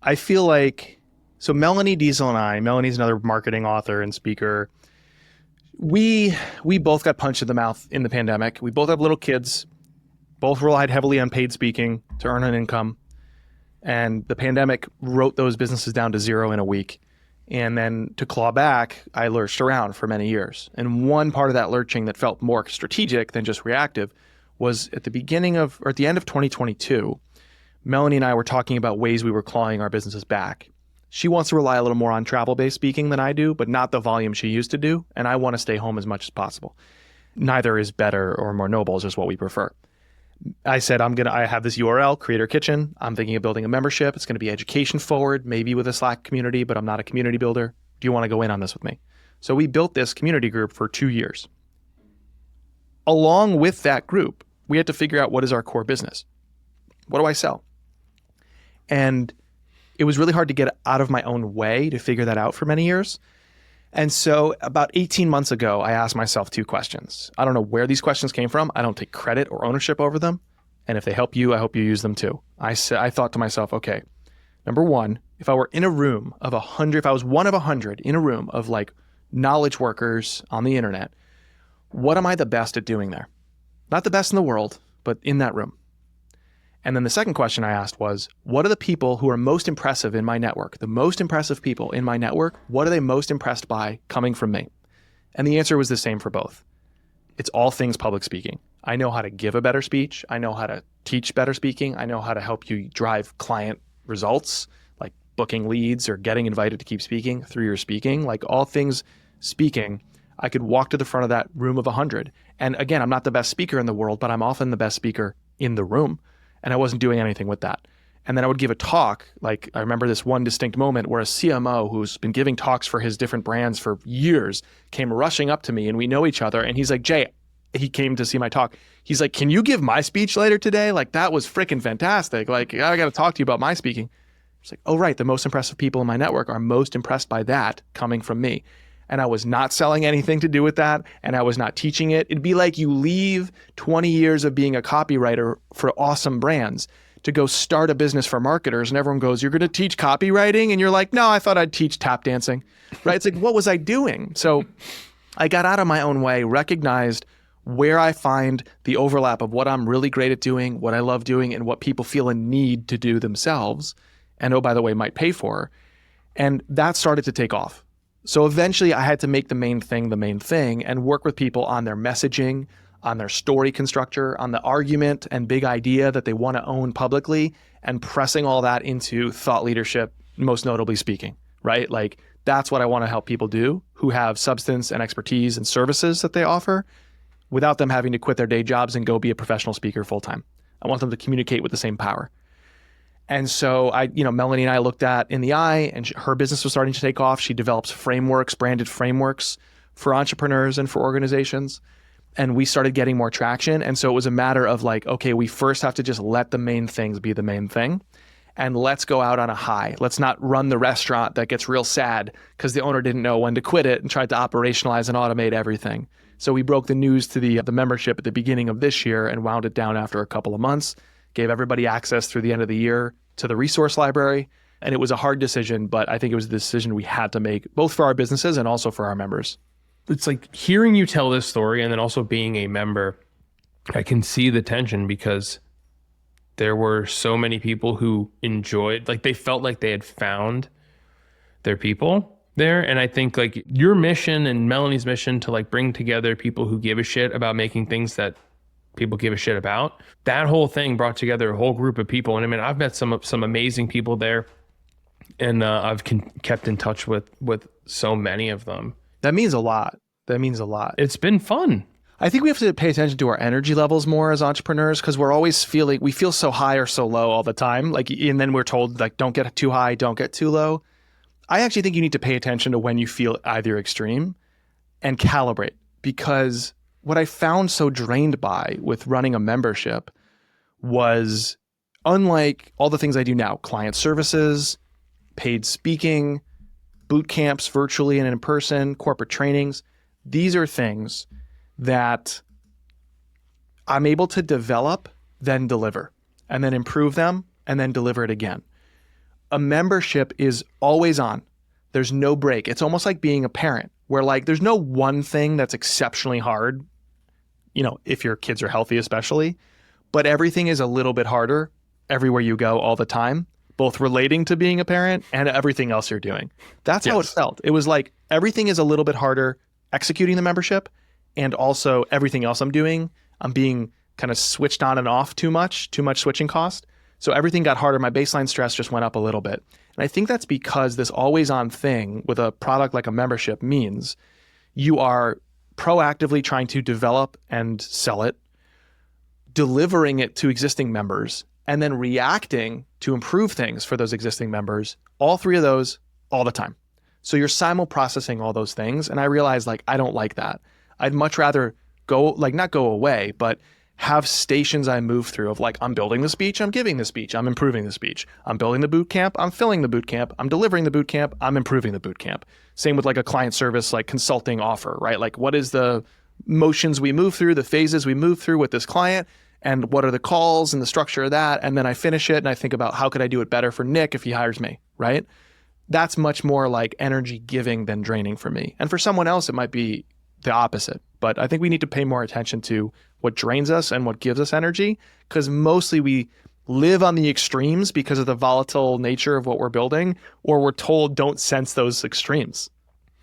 I feel like, so Melanie Diesel and I, Melanie's another marketing author and speaker, we both got punched in the mouth in the pandemic. We both have little kids. Both relied heavily on paid speaking to earn an income. And the pandemic wrote those businesses down to zero in a week. And then to claw back, I lurched around for many years. And one part of that lurching that felt more strategic than just reactive was at the end of 2022, Melanie and I were talking about ways we were clawing our businesses back. She wants to rely a little more on travel-based speaking than I do, but not the volume she used to do. And I want to stay home as much as possible. Neither is better or more noble, it's just what we prefer. I said, I have this URL, Creator Kitchen. I'm thinking of building a membership. It's going to be education forward, maybe with a Slack community, but I'm not a community builder. Do you want to go in on this with me? So we built this community group for 2 years. Along with that group, we had to figure out what is our core business. What do I sell? And it was really hard to get out of my own way to figure that out for many years. And so about 18 months ago, I asked myself 2 questions. I don't know where these questions came from. I don't take credit or ownership over them. And if they help you, I hope you use them too. I thought to myself, okay, number one, if I were in a room of 100, if I was one of 100 in a room of like knowledge workers on the internet, what am I the best at doing there? Not the best in the world, but in that room. And then the second question I asked was, what are the people who are most impressive in my network? The most impressive people in my network, what are they most impressed by coming from me? And the answer was the same for both. It's all things public speaking. I know how to give a better speech. I know how to teach better speaking. I know how to help you drive client results, like booking leads or getting invited to keep speaking through your speaking, like all things speaking. I could walk to the front of that room of 100. And again, I'm not the best speaker in the world, but I'm often the best speaker in the room. And I wasn't doing anything with that. And then I would give a talk. Like I remember this one distinct moment where a CMO who's been giving talks for his different brands for years came rushing up to me, and we know each other. And he's like, Jay, he came to see my talk. He's like, can you give my speech later today? Like that was freaking fantastic. Like I got to talk to you about my speaking. It's like, oh, right. The most impressive people in my network are most impressed by that coming from me. And I was not selling anything to do with that, and I was not teaching it. It'd be like you leave 20 years of being a copywriter for awesome brands to go start a business for marketers, and everyone goes, you're going to teach copywriting? And you're like, no, I thought I'd teach tap dancing, right? It's like, what was I doing? So I got out of my own way, recognized where I find the overlap of what I'm really great at doing, what I love doing, and what people feel a need to do themselves, and oh, by the way, might pay for. And that started to take off. So eventually I had to make the main thing and work with people on their messaging, on their story constructor, on the argument and big idea that they want to own publicly, and pressing all that into thought leadership, most notably speaking, right? Like that's what I want to help people do who have substance and expertise and services that they offer without them having to quit their day jobs and go be a professional speaker full time. I want them to communicate with the same power. And so Melanie and I looked at in the eye, and her business was starting to take off. She develops frameworks, branded frameworks for entrepreneurs and for organizations. And we started getting more traction. And so it was a matter of like, okay, we first have to just let the main things be the main thing. And let's go out on a high. Let's not run the restaurant that gets real sad because the owner didn't know when to quit it and tried to operationalize and automate everything. So we broke the news to the membership at the beginning of this year and wound it down after a couple of months. Gave everybody access through the end of the year to the resource library. And it was a hard decision, but I think it was the decision we had to make, both for our businesses and also for our members. It's like hearing you tell this story and then also being a member, I can see the tension because there were so many people who enjoyed, like they felt like they had found their people there. And I think like your mission and Melanie's mission to like bring together people who give a shit about making things that people give a shit about, that whole thing brought together a whole group of people. And I mean, I've met some amazing people there, and I've kept in touch with so many of them. That means a lot. That means a lot. It's been fun. I think we have to pay attention to our energy levels more as entrepreneurs, because we're always we feel so high or so low all the time. Like, and then we're told like, don't get too high, don't get too low. I actually think you need to pay attention to when you feel either extreme and calibrate, because what I found so drained by with running a membership was, unlike all the things I do now, client services, paid speaking, boot camps virtually and in person, corporate trainings, these are things that I'm able to develop, then deliver, and then improve them, and then deliver it again. A membership is always on. There's no break. It's almost like being a parent, where like there's no one thing that's exceptionally hard, you know, if your kids are healthy especially, but everything is a little bit harder everywhere you go all the time, both relating to being a parent and everything else you're doing. That's how it felt. It was like everything is a little bit harder executing the membership, and also everything else I'm doing, I'm being kind of switched on and off too much switching cost. So everything got harder. My baseline stress just went up a little bit. And I think that's because this always on thing with a product like a membership means you are proactively trying to develop and sell it, delivering it to existing members, and then reacting to improve things for those existing members, all three of those all the time. So you're simul-processing all those things. And I realized like, I don't like that. I'd much rather go, like not go away, but have stations I move through of like, I'm building the speech, I'm giving the speech, I'm improving the speech. I'm building the boot camp, I'm filling the boot camp, I'm delivering the boot camp, I'm improving the boot camp. Same with like a client service, like consulting offer, right? Like what is the motions we move through, the phases we move through with this client, and what are the calls and the structure of that? And then I finish it and I think about how could I do it better for Nick if he hires me, right? That's much more like energy giving than draining for me. And for someone else, it might be the opposite. But I think we need to pay more attention to what drains us and what gives us energy, because mostly we live on the extremes because of the volatile nature of what we're building, or we're told don't sense those extremes,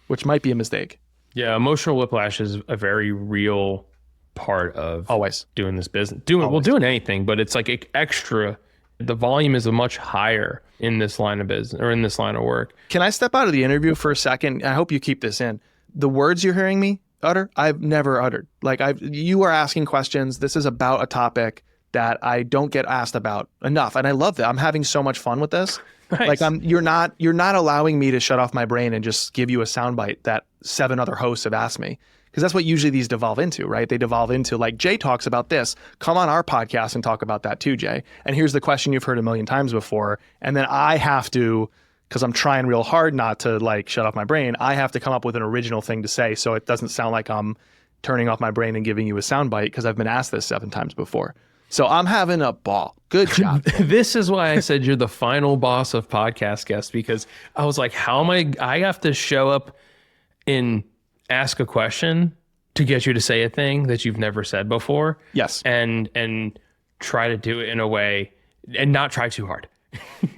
which might be a mistake. Yeah, emotional whiplash is a very real part of always doing this business. Doing anything, but it's like extra. The volume is much higher in this line of business or in this line of work. Can I step out of the interview for a second? I hope you keep this in. The words you're hearing me utter, I've never uttered. Like you are asking questions. This is about a topic that I don't get asked about enough. And I love that. I'm having so much fun with this. Nice. Like you're not allowing me to shut off my brain and just give you a soundbite that 7 other hosts have asked me. Because that's what usually these devolve into, right? They devolve into like, Jay talks about this. Come on our podcast and talk about that too, Jay. And here's the question you've heard a million times before. And then I have to, because I'm trying real hard not to like shut off my brain, I have to come up with an original thing to say so it doesn't sound like I'm turning off my brain and giving you a soundbite because I've been asked this 7 times before. So I'm having a ball. Good job. This is why I said you're the final boss of podcast guests, because I was like, how am I have to show up and ask a question to get you to say a thing that you've never said before. Yes. And try to do it in a way and not try too hard.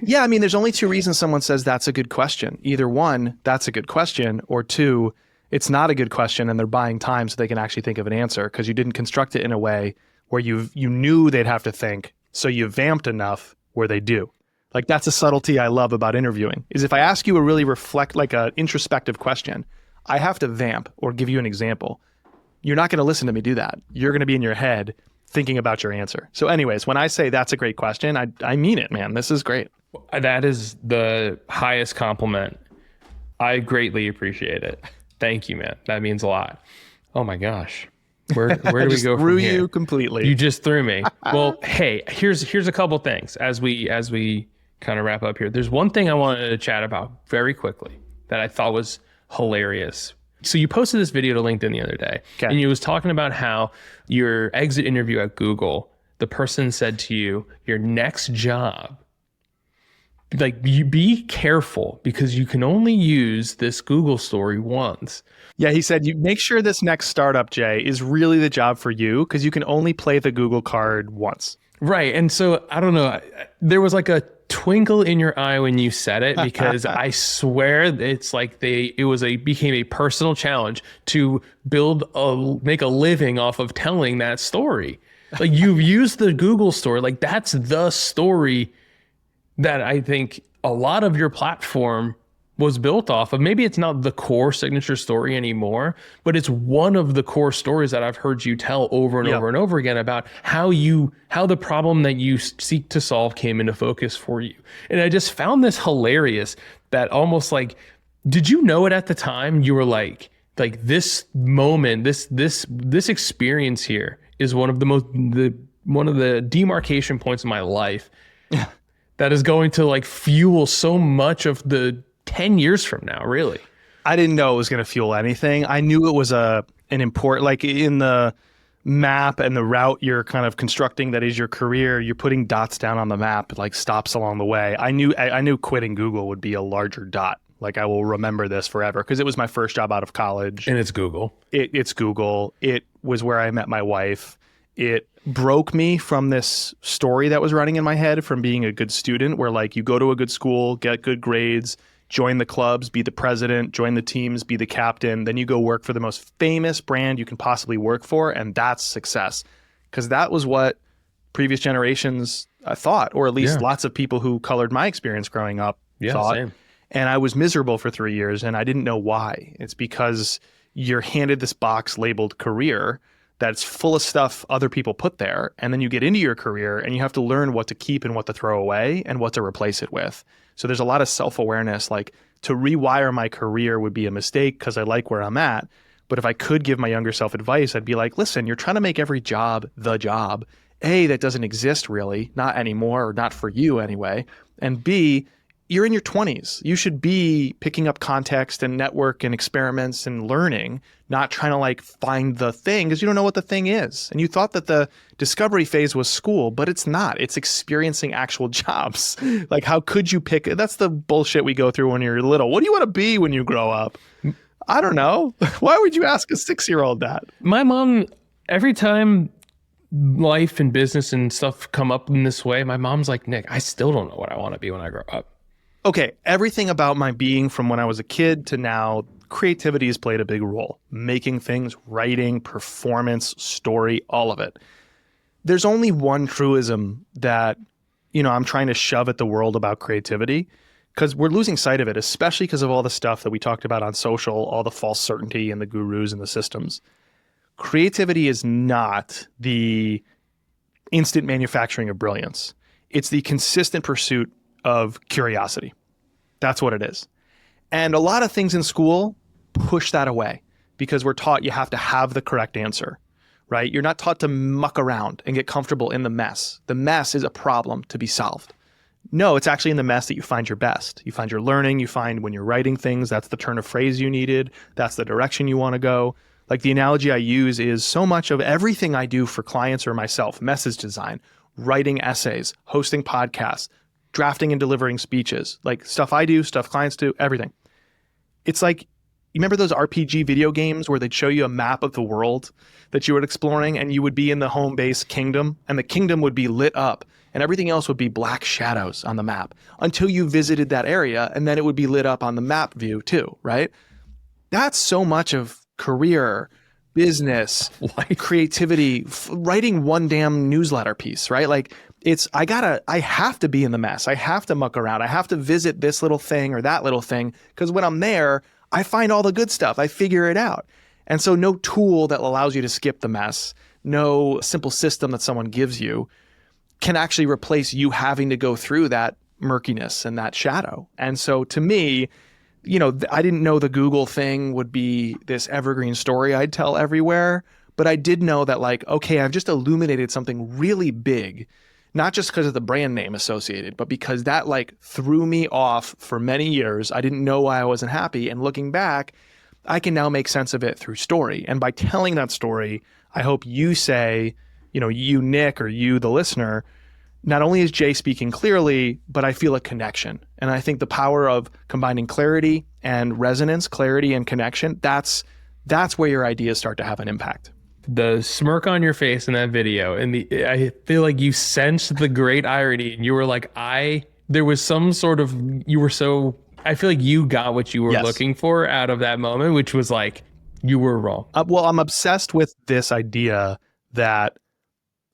Yeah, I mean, there's only 2 reasons someone says that's a good question. Either 1, that's a good question, or 2, it's not a good question and they're buying time so they can actually think of an answer because you didn't construct it in a way where you knew they'd have to think, so you vamped enough where they do. Like that's a subtlety I love about interviewing, is if I ask you a really like an introspective question, I have to vamp or give you an example. You're not going to listen to me do that. You're going to be in your head thinking about your answer. So anyways, when I say that's a great question, I mean it, man. This is great. That is the highest compliment. I greatly appreciate it. Thank you, man. That means a lot. Oh my gosh. Where do we go from threw here? You completely. You just threw me. Well, hey, here's a couple things as we kind of wrap up here. There's one thing I wanted to chat about very quickly that I thought was hilarious. So you posted this video to LinkedIn the other day, and you was talking about how your exit interview at Google, the person said to you, your next job like, you be careful because you can only use this Google story once. Yeah, he said, you make sure this next startup, Jay, is really the job for you because you can only play the Google card once. Right. And so I don't know, there was like a twinkle in your eye when you said it, because I swear it's like became a personal challenge to make a living off of telling that story. Like, you've used the Google story, like that's the story that I think a lot of your platform was built off of. Maybe it's not the core signature story anymore, but it's one of the core stories that I've heard you tell over and over and over again about how the problem that you seek to solve came into focus for you. And I just found this hilarious, that almost like, did you know it at the time? You were like this moment, this experience here is one of the demarcation points in my life that is going to like fuel so much of the 10 years from now, really. I didn't know it was going to fuel anything. I knew it was an important, like in the map and the route you're kind of constructing that is your career, you're putting dots down on the map, like stops along the way. I knew quitting Google would be a larger dot. Like, I will remember this forever because it was my first job out of college. And it's Google. It's Google. It was where I met my wife. It broke me from this story that was running in my head from being a good student, where like you go to a good school, get good grades, join the clubs, be the president, join the teams, be the captain. Then you go work for the most famous brand you can possibly work for. And that's success. Because that was what previous generations thought, or at least lots of people who colored my experience growing up thought. Same. And I was miserable for 3 years and I didn't know why. It's because you're handed this box labeled career that's full of stuff other people put there. And then you get into your career and you have to learn what to keep and what to throw away and what to replace it with. So there's a lot of self-awareness, like to rewire my career would be a mistake because I like where I'm at. But if I could give my younger self advice, I'd be like, listen, you're trying to make every job the job. A, that doesn't exist really, not anymore, or not for you anyway. And B, you're in your 20s. You should be picking up context and network and experiments and learning, not trying to like find the thing because you don't know what the thing is. And you thought that the discovery phase was school, but it's not. It's experiencing actual jobs. Like, how could you pick? That's the bullshit we go through when you're little. What do you want to be when you grow up? I don't know. Why would you ask a 6-year-old that? My mom, every time life and business and stuff come up in this way, my mom's like, Nick, I still don't know what I want to be when I grow up. Okay, everything about my being from when I was a kid to now, creativity has played a big role. Making things, writing, performance, story, all of it. There's only one truism that, I'm trying to shove at the world about creativity, because we're losing sight of it, especially because of all the stuff that we talked about on social, all the false certainty and the gurus and the systems. Creativity is not the instant manufacturing of brilliance. It's the consistent pursuit of curiosity. That's what it is. And a lot of things in school push that away because we're taught you have to have the correct answer, right? You're not taught to muck around and get comfortable in the mess. The mess is a problem to be solved. No, it's actually in the mess that you find your best. You find your learning, you find when you're writing things, that's the turn of phrase you needed, that's the direction you want to go. Like the analogy I use is so much of everything I do for clients or myself, message design, writing essays, hosting podcasts, drafting and delivering speeches, like stuff I do, stuff clients do, everything. It's like, you remember those RPG video games where they'd show you a map of the world that you were exploring and you would be in the home base kingdom and the kingdom would be lit up and everything else would be black shadows on the map until you visited that area and then it would be lit up on the map view too, right? That's so much of career, business, creativity, writing one damn newsletter piece, right? Like I have to be in the mess. I have to muck around. I have to visit this little thing or that little thing because when I'm there, I find all the good stuff. I figure it out. And so no tool that allows you to skip the mess, no simple system that someone gives you can actually replace you having to go through that murkiness and that shadow. And so to me, I didn't know the Google thing would be this evergreen story I'd tell everywhere, but I did know that okay, I've just illuminated something really big, not just because of the brand name associated, but because that threw me off for many years. I didn't know why I wasn't happy. And looking back, I can now make sense of it through story. And by telling that story, I hope you say, you Nick, or you, the listener, not only is Jay speaking clearly, but I feel a connection. And I think the power of combining clarity and resonance, clarity and connection, that's where your ideas start to have an impact. The smirk on your face in that video, and I feel like you sensed the great irony, and you were like, there was some sort of, I feel like you got what you were looking for out of that moment, which was like, you were wrong. Well, I'm obsessed with this idea that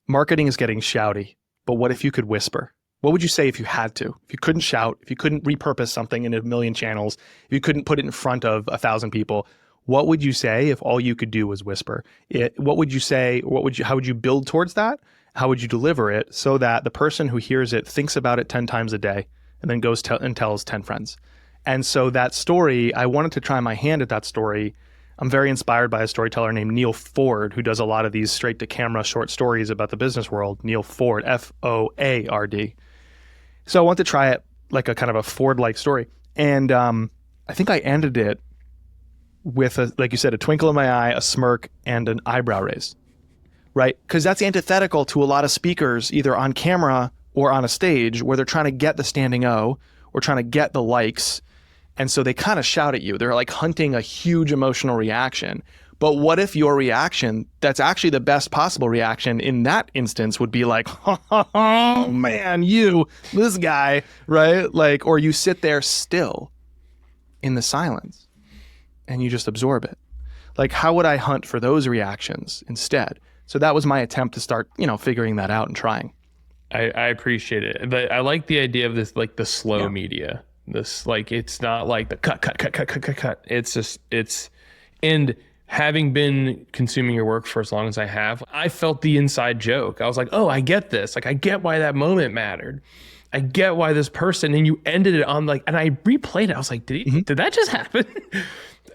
marketing is getting shouty, but what if you could whisper? What would you say if you had to? If you couldn't shout, if you couldn't repurpose something in a million channels, if you couldn't put it in front of 1,000 people, what would you say if all you could do was whisper? What would you say? How would you build towards that? How would you deliver it so that the person who hears it thinks about it 10 times a day and then goes and tells 10 friends? And so that story, I wanted to try my hand at that story. I'm very inspired by a storyteller named Neil Ford, who does a lot of these straight to camera short stories about the business world. Neil Ford, F-O-A-R-D. So I want to try it like a kind of a Ford-like story. And I think I ended it with, like you said, a twinkle in my eye, a smirk, and an eyebrow raise, right? Because that's antithetical to a lot of speakers, either on camera or on a stage, where they're trying to get the standing O or trying to get the likes. And so they kind of shout at you. They're like hunting a huge emotional reaction. But what if your reaction, that's actually the best possible reaction in that instance, would be like, oh man, this guy, right? Like, or you sit there still in the silence and you just absorb it. Like, how would I hunt for those reactions instead? So that was my attempt to start, figuring that out and trying. I appreciate it. But I like the idea of this, like the slow media. This, like, it's not like the cut. It's just, and having been consuming your work for as long as I have, I felt the inside joke. I was like, oh, I get this. Like, I get why that moment mattered. I get why this person, and you ended it on like, and I replayed it. I was like, did that just happen? And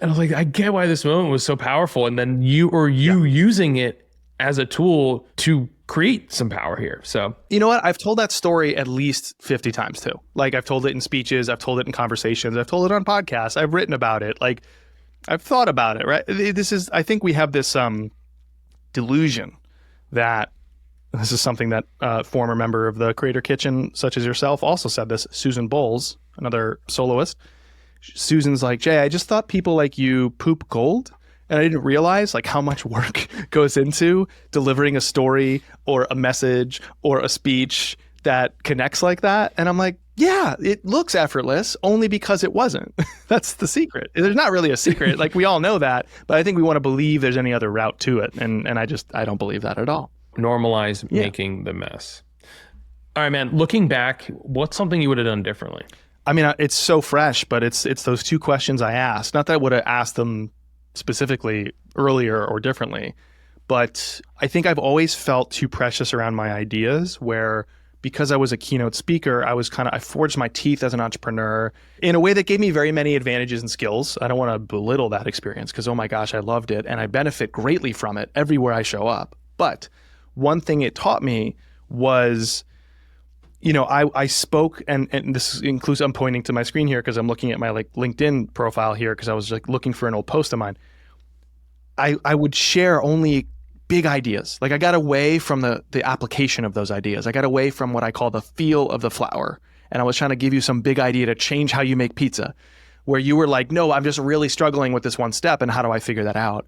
I was like, I get why this moment was so powerful. And then you using it as a tool to create some power here. So, you know what? I've told that story at least 50 times too. Like, I've told it in speeches, I've told it in conversations, I've told it on podcasts, I've written about it. Like, I've thought about it, right? I think we have this delusion that this is something that a former member of the Creator Kitchen, such as yourself, also said this. Susan Bowles, another soloist. Susan's like, Jay, I just thought people like you poop gold. And I didn't realize like how much work goes into delivering a story or a message or a speech that connects like that. And I'm like, yeah, it looks effortless only because it wasn't. That's the secret. There's not really a secret. Like, we all know that, but I think we want to believe there's any other route to it. And I don't believe that at all. Normalize making the mess. All right, man, looking back, what's something you would have done differently? I mean, it's so fresh, but it's those two questions I asked. Not that I would have asked them specifically earlier or differently, but I think I've always felt too precious around my ideas, where because I was a keynote speaker, I forged my teeth as an entrepreneur in a way that gave me very many advantages and skills. I don't want to belittle that experience because, oh my gosh, I loved it. And I benefit greatly from it everywhere I show up. But one thing it taught me was, I spoke, and this includes, I'm pointing to my screen here because I'm looking at my like LinkedIn profile here because I was like looking for an old post of mine. I would share only big ideas. Like, I got away from the application of those ideas. I got away from what I call the feel of the flower. And I was trying to give you some big idea to change how you make pizza, where you were like, no, I'm just really struggling with this one step. And how do I figure that out?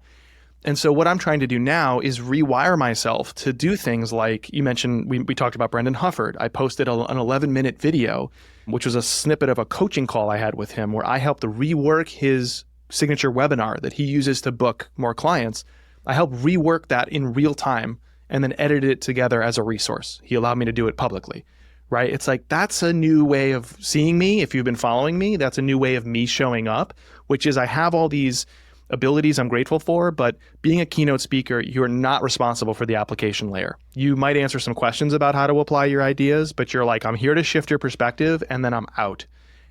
And so what I'm trying to do now is rewire myself to do things like you mentioned. We talked about Brendan Hufford. I posted an 11-minute video, which was a snippet of a coaching call I had with him, where I helped to rework his signature webinar that he uses to book more clients. I helped rework that in real time and then edited it together as a resource. He allowed me to do it publicly, right? It's like, that's a new way of seeing me. If you've been following me, that's a new way of me showing up, which is I have all these abilities I'm grateful for, but being a keynote speaker, you're not responsible for the application layer. You might answer some questions about how to apply your ideas, but you're like, I'm here to shift your perspective, and then I'm out.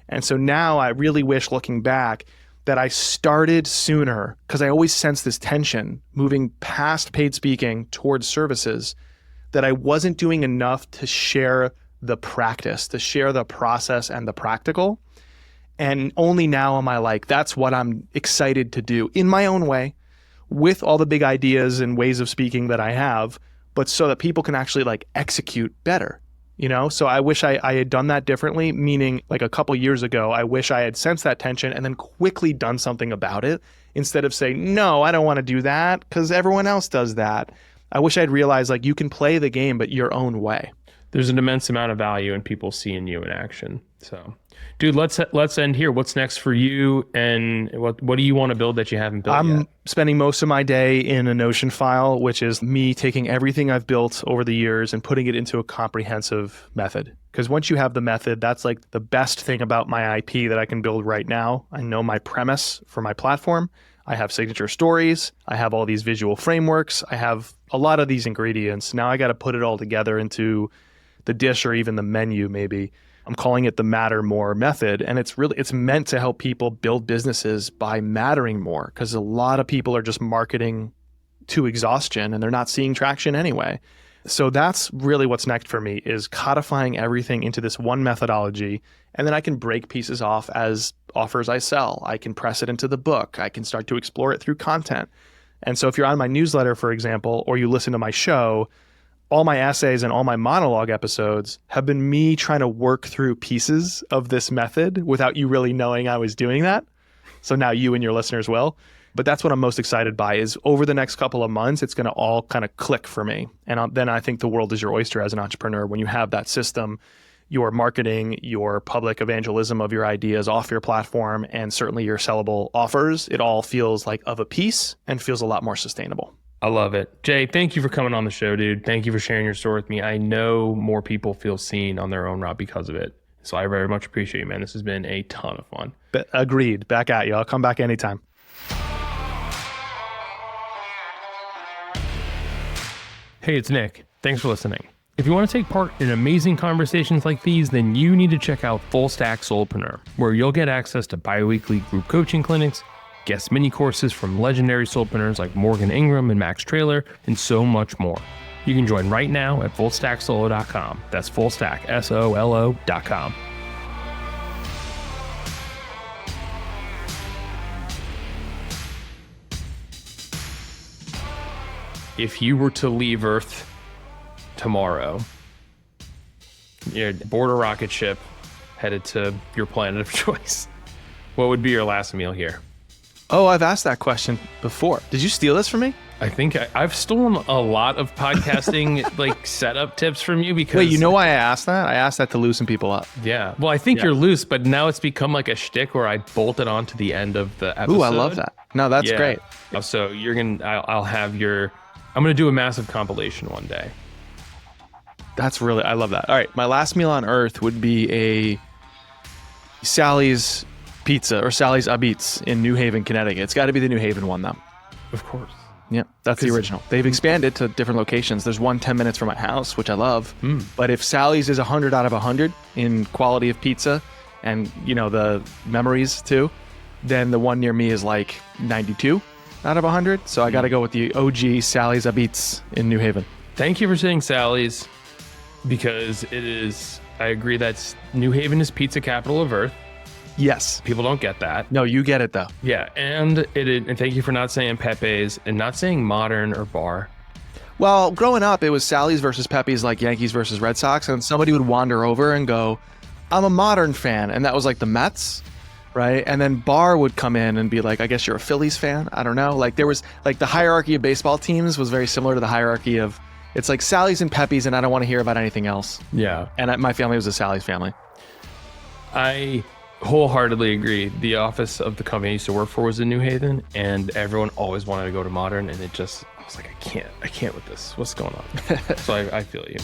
And so now I really wish, looking back, that I started sooner, because I always sense this tension moving past paid speaking towards services, that I wasn't doing enough to share the practice, to share the process and the practical. And only now am I like, that's what I'm excited to do in my own way, with all the big ideas and ways of speaking that I have, but so that people can actually like execute better. you know? So I wish I had done that differently, meaning like a couple years ago, I wish I had sensed that tension and then quickly done something about it instead of saying, no, I don't want to do that because everyone else does that. I wish I'd realized like you can play the game, but your own way. There's an immense amount of value in people seeing you in action. So, dude, let's end here. What's next for you, and what do you want to build that you haven't built yet? I'm spending most of my day in a Notion file, which is me taking everything I've built over the years and putting it into a comprehensive method. Because once you have the method, that's like the best thing about my IP that I can build right now. I know my premise for my platform. I have signature stories. I have all these visual frameworks. I have a lot of these ingredients. Now I got to put it all together into the dish or even the menu maybe. I'm calling it the Matter More method. And it's meant to help people build businesses by mattering more, because a lot of people are just marketing to exhaustion and they're not seeing traction anyway. So that's really what's next for me, is codifying everything into this one methodology. And then I can break pieces off as offers I sell. I can press it into the book. I can start to explore it through content. And so if you're on my newsletter, for example, or you listen to my show, all my essays and all my monologue episodes have been me trying to work through pieces of this method without you really knowing I was doing that. So now you and your listeners will. But that's what I'm most excited by, is over the next couple of months, it's going to all kind of click for me. And then I think the world is your oyster as an entrepreneur when you have that system, your marketing, your public evangelism of your ideas off your platform, and certainly your sellable offers. It all feels like of a piece and feels a lot more sustainable. I love it. Jay, thank you for coming on the show, dude. Thank you for sharing your story with me. I know more people feel seen on their own route because of it. So I very much appreciate you, man. This has been a ton of fun. Agreed. Back at you. I'll come back anytime. Hey, it's Nick. Thanks for listening. If you want to take part in amazing conversations like these, then you need to check out Full Stack Solopreneur, where you'll get access to bi-weekly group coaching clinics, guest mini courses from legendary solopreneurs like Morgan Ingram and Max Trailer, and so much more. You can join right now at fullstacksolo.com. That's fullstacksolo.com. If you were to leave Earth tomorrow, you'd board a rocket ship headed to your planet of choice, what would be your last meal here? Oh, I've asked that question before. Did you steal this from me? I think I've stolen a lot of podcasting like setup tips from you because... Wait, you know why I asked that? I asked that to loosen people up. Yeah. Well, I think you're loose, but now it's become like a shtick where I bolt it on to the end of the episode. Ooh, I love that. No, that's great. So I'll have I'm going to do a massive compilation one day. I love that. All right. My last meal on Earth would be a Sally's Pizza or Sally's Abits in New Haven, Connecticut. It's got to be the New Haven one, though. Of course. Yeah, that's the original. They've expanded to different locations. There's one 10 minutes from my house, which I love. But if Sally's is 100 out of 100 in quality of pizza and, the memories too, then the one near me is like 92 out of 100. So I got to go with the OG Sally's Abits in New Haven. Thank you for saying Sally's, because I agree that New Haven is pizza capital of Earth. Yes. People don't get that. No, you get it though. Yeah, and thank you for not saying Pepe's and not saying Modern or Bar. Well, growing up, it was Sally's versus Pepe's, like Yankees versus Red Sox, and somebody would wander over and go, I'm a Modern fan, and that was like the Mets, right? And then Bar would come in and be like, I guess you're a Phillies fan? I don't know. Like there was like the hierarchy of baseball teams was very similar to the hierarchy of, it's like Sally's and Pepe's, and I don't want to hear about anything else. Yeah. And my family was a Sally's family. I wholeheartedly agree. The office of the company I used to work for was in New Haven, and everyone always wanted to go to Modern, and I was like, I can't with this. What's going on? So I feel you.